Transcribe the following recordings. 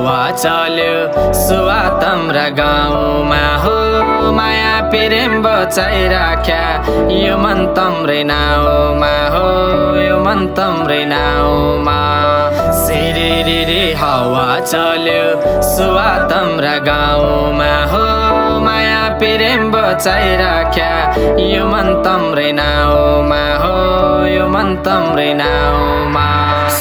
हावा चल्यो सुवातम र गाउँमा हो माया प्रेम बचाइराख्या यो मन तम्रै नाउँमा हो यो मन तम्रै नाउँमा सिरिरिरी हावा चल्यो सुवातम र गाउँमा हो माया प्रेम बचाइराख्या यो मन तम्रै नाउँमा हो यो मन तम्रै नाउँमा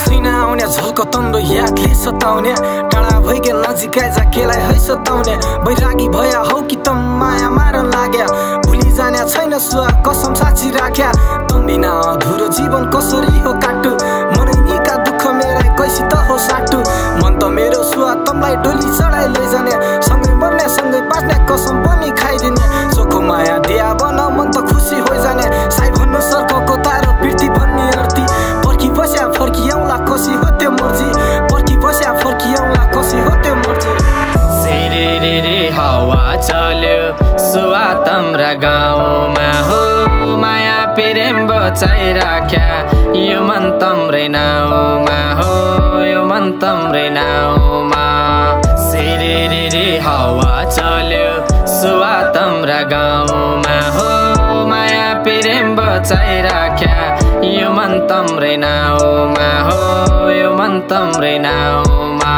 सिना आउने झल्को तम्रो यादले सताउने टाढा भइके नजिक आइज केलाई है सताउने बैरागी भया हौ कि तम माया मारन लाग्या भुलि जाने छैन सुवा कसम साँची राख्या तम बिना अधुरो जीवन कसरी हो काटु मनैनीका दुःख मेरा कैसी त हो साटु मन त मेरो सुवा तमलाई डोली चढाइ लैजाने सँगै मर्ने सँगै बाँच्ने कसम पनि खाइदिने चोखो माया दिया बन मन त खुसी होइजाने साई भन्नु सर्कको तारो पृथ्वी भन्ने अर्थी पर्खी बस्या फर्कियाउला कसी हो त्यो मर्जी पर्खी बस्या फर्कियाउला कसी हो त्यो मर्जी सिरिरिरी हावा चल्यो सुवातम र गाउँमा हो माया प्रेम बचाइराख्या यो मन तम्रै नाउँमा हो यो मन तम्रै नाउँमा सिरिरिरी हावा चल्यो सुवातम र गाउँमा हो माया प्रेम बचाइराख्या यो मन तम्रै नाउँमा हो यो मन तम्रै नाउँमा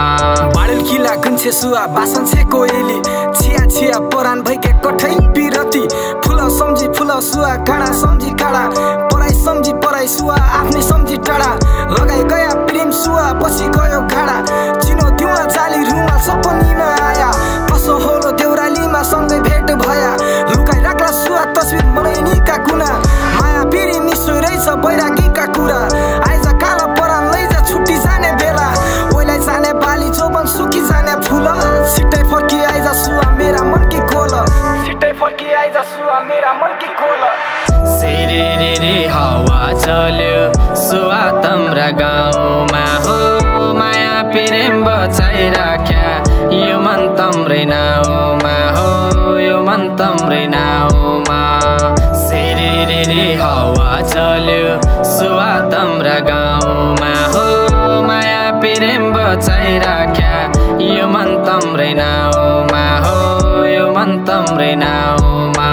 बाडल किला गुन्छे सुवा बासन छे कोइली छिया छिया परान भइके कठै पिरती फुल सम्झी फुल सुवा काँडा सम्झी काँडा पराई सम्झी पराई सुवा आफ्नै सम्झी टाढा लगाइ गया प्रेम सुवा पछि गयो खाडा चिनो दिउला जाली रुमा सपनीमा आया कसो होलो देउरालीमा सँगै भेट भया लुकाइ राख्ला सुवा तस्बिर मनैनीका गुना माया फेरि निसो रहेछ बैरागीका कुरा आइज काला परान लैजा छुट्टी जाने बेला ओइलाई जाने बाली जोबन सुकी जाने फुल सिटै फर्की आइज सुवा मेरा मन की खोल सिटै फर्की आइज सुवा मेरा मन की खोल सिरिरिरी हावा चल्यो सुवातम र गाउँमा हो माया प्रेम बचाइराख्या यो मन तम्रै नाउँमा हो यो मन तम्रै नाउँमा सिरिरिरी हावा चल्यो सुवातम र गाउँमा हो माया प्रेम बचाइराख्या यो मन तम्रै नाउँमा हो यो मन तम्रै नाउँमा